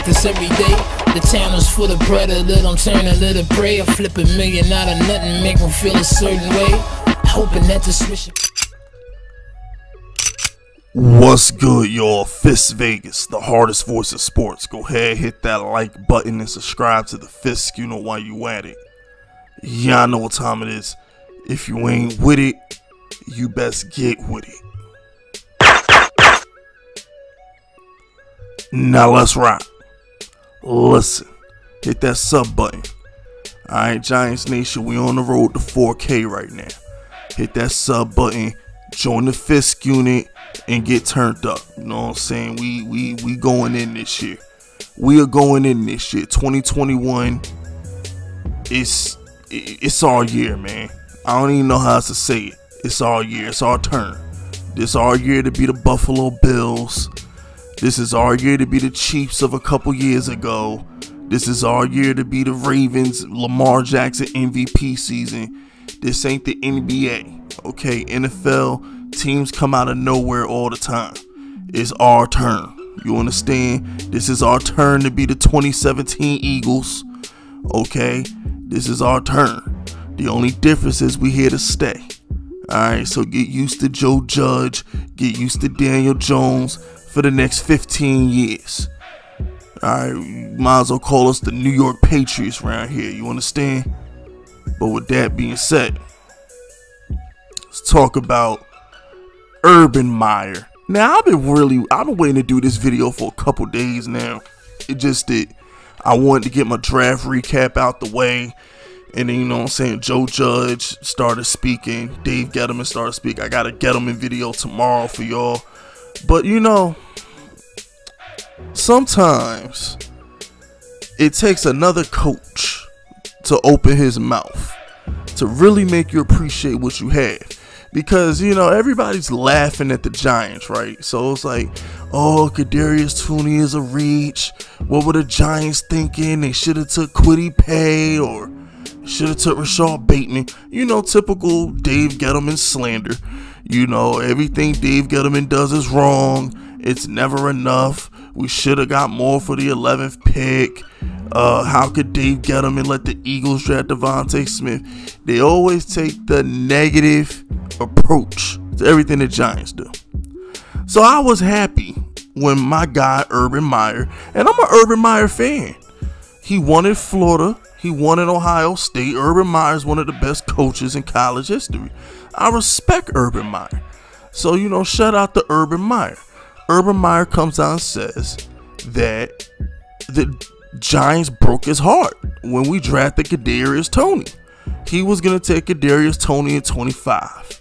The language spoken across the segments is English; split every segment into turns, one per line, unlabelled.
practice every day. The town is full of predator, I'm turning to the prey. I flip $1 million out of nothing, make them feel a certain way. Hoping that the switch.
What's good, y'all? Fisk Vegas, the hardest voice of sports. Go ahead, hit that like button and subscribe to the Fisk. You know why you at it. Y'all know what time it is. If you ain't with it, you best get with it. Now let's rock. Listen, hit that sub button. Alright, Giants Nation, we on the road to 4K right now. Hit that sub button, join the Fisk unit, and get turned up. You know what I'm saying? We going in this year. We are going in this year. 2021. It's our year, man. I don't even know how else to say it. It's our year. It's our turn. This our year to be the Buffalo Bills. This is our year to be the Chiefs of a couple years ago. This is our year to be the Ravens, Lamar Jackson MVP season. This ain't the NBA. Okay, NFL teams come out of nowhere all the time. It's our turn. You understand? This is our turn to be the 2017 Eagles. Okay, this is our turn. The only difference is we here to stay. Alright, so get used to Joe Judge. Get used to Daniel Jones for the next 15 years. Alright, you might as well call us the New York Patriots around here. You understand? But with that being said, let's talk about Urban Meyer. Now, I've been waiting to do this video for a couple days now. It just did. I wanted to get my draft recap out the way. And then, you know what I'm saying, Joe Judge started speaking. Dave Gettleman started speaking. I got a Gettleman video tomorrow for y'all. But, you know, sometimes it takes another coach to open his mouth to really make you appreciate what you have. Because, you know, everybody's laughing at the Giants, right? So it's like, oh, Kadarius Toney is a reach. What were the Giants thinking? They should have took Kwity Paye or should have took Rashad Bateman. You know, typical Dave Gettleman slander. You know, everything Dave Gettleman does is wrong. It's never enough. We should have got more for the 11th pick. How could Dave Gettleman let the Eagles draft Devontae Smith? They always take the negative approach to everything the Giants do. So I was happy when my guy Urban Meyer, and I'm an Urban Meyer fan. He wanted Florida. He wanted Ohio State. Urban Meyer is one of the best coaches in college history. I respect Urban Meyer. So, you know, shout out to Urban Meyer. Urban Meyer comes out and says that the Giants broke his heart when we drafted Kadarius Toney. He was going to take Kadarius Toney at 25.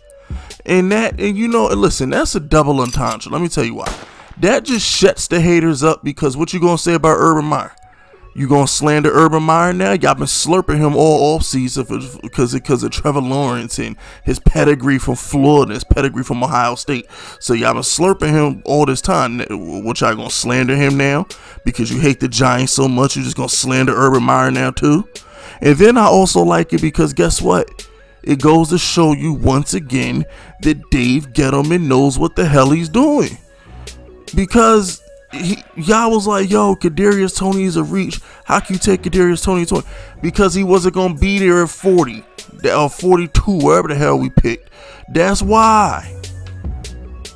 And you know, listen, that's a double entendre. Let me tell you why. That just shuts the haters up, because what you going to say about Urban Meyer? You gonna slander Urban Meyer now? Y'all been slurping him all offseason because of Trevor Lawrence and his pedigree from Florida, his pedigree from Ohio State. So y'all been slurping him all this time. What, y'all gonna slander him now because you hate the Giants so much? You just gonna slander Urban Meyer now too? And then I also like it because guess what? It goes to show you once again that Dave Gettleman knows what the hell he's doing. Because y'all was like, yo, Kadarius Toney is a reach. How can you take Kadarius Toney? Because he wasn't going to be there at 40 or 42, wherever the hell we picked. That's why.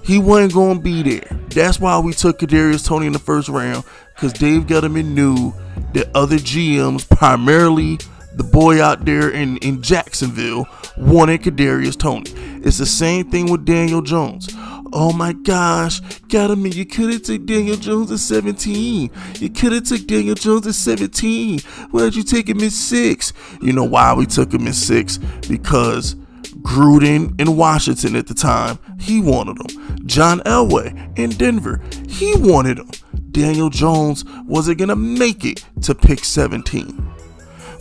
He wasn't going to be there. That's why we took Kadarius Toney in the first round, because Dave Gettleman knew that other GMs, primarily the boy out there in Jacksonville, wanted Kadarius Toney. It's the same thing with Daniel Jones. Oh my gosh, Gettleman, you could have took Daniel Jones at 17. You could have took Daniel Jones at 17. Why did you take him at 6? You know why we took him at 6? Because Gruden in Washington at the time, he wanted him. John Elway in Denver, he wanted him. Daniel Jones wasn't going to make it to pick 17.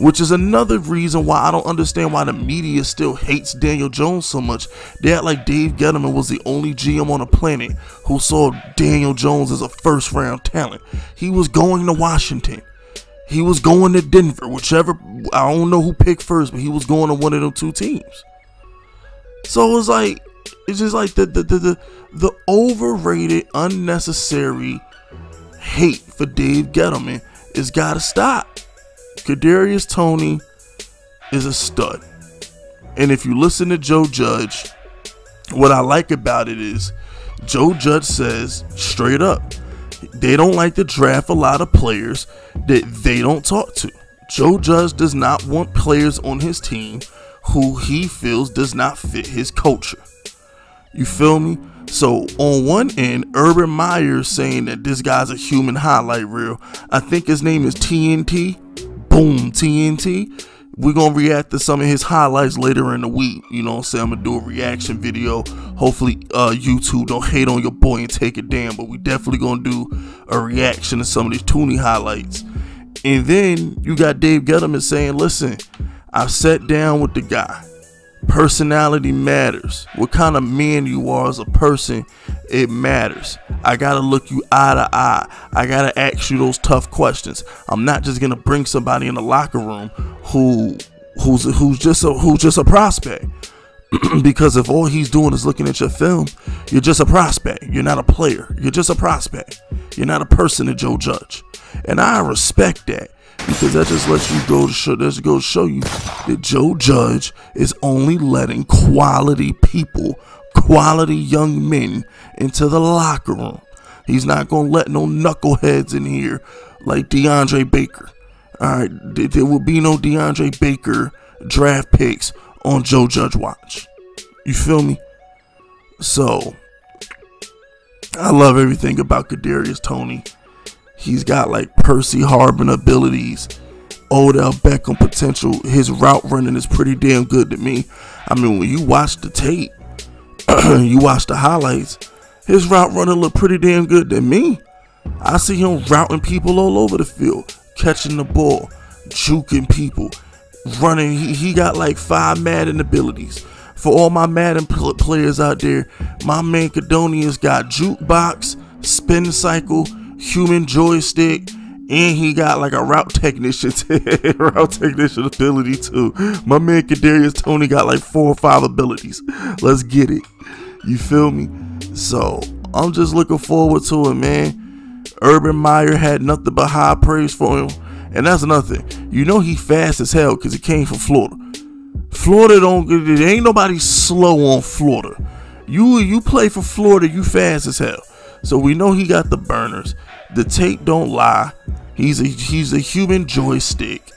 Which is another reason why I don't understand why the media still hates Daniel Jones so much. They act like Dave Gettleman was the only GM on the planet who saw Daniel Jones as a first round talent. He was going to Washington. He was going to Denver, whichever. I don't know who picked first, but he was going to one of them two teams. So it's like, it's just like the overrated, unnecessary hate for Dave Gettleman is gotta stop. Kadarius Toney is a stud. And if you listen to Joe Judge, what I like about it is Joe Judge says straight up, they don't like to draft a lot of players that they don't talk to. Joe Judge does not want players on his team who he feels does not fit his culture. You feel me? So on one end, Urban Meyer saying that this guy's a human highlight reel. I think his name is TNT. Boom, TNT. We're going to react to some of his highlights later in the week. You know what I'm saying? I'm going to do a reaction video. Hopefully YouTube don't hate on your boy and take it down. But we definitely going to do a reaction to some of these Toney highlights. And then you got Dave Gettleman saying, listen, I've sat down with the guy. Personality matters. What kind of man you are as a person, it matters. I gotta look you eye to eye. I gotta ask you those tough questions. I'm not just gonna bring somebody in the locker room who's just a prospect. Because if all he's doing is looking at your film, you're just a prospect. You're not a player. You're just a prospect. You're not a person to Joe Judge. And I respect that. Because that just lets you go to show you that Joe Judge is only letting quality people, quality young men into the locker room. He's not going to let no knuckleheads in here like DeAndre Baker. Alright, there will be no DeAndre Baker draft picks on Joe Judge watch. You feel me? So, I love everything about Kadarius Toney. He's got like Percy Harvin abilities, Odell Beckham potential. His route running is pretty damn good to me. I mean, when you watch the tape, you watch the highlights, his route running look pretty damn good to me. I see him routing people all over the field, catching the ball, juking people, running. He got like 5 Madden abilities. For all my Madden players out there, my man Kadarius got jukebox, spin cycle, human joystick, and he got like a route technician ability too. My man Kadarius Toney got like 4 or 5 abilities. Let's get it. You feel me? So I'm just looking forward to it, man. Urban Meyer had nothing but high praise for him, and that's nothing. You know he fast as hell because he came from Florida. Florida there ain't nobody slow on Florida. You play for Florida, you fast as hell. So we know he got the burners. The tape don't lie. He's a human joystick.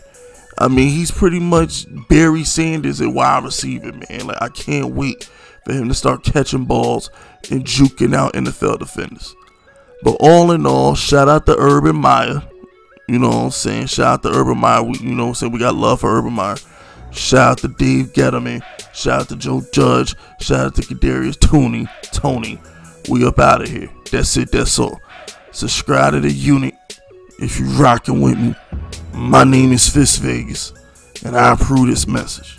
I mean, he's pretty much Barry Sanders at wide receiver, man. Like, I can't wait for him to start catching balls and juking out NFL defenders. But all in all, shout out to Urban Meyer. You know what I'm saying? Shout out to Urban Meyer. You know what I'm saying? We got love for Urban Meyer. Shout out to Dave Gettleman. Shout out to Joe Judge. Shout out to Kadarius Toney. We up out of here. That's it. That's all. Subscribe to the unit if you rocking with me. My name is Fisk Vegas, and I approve this message.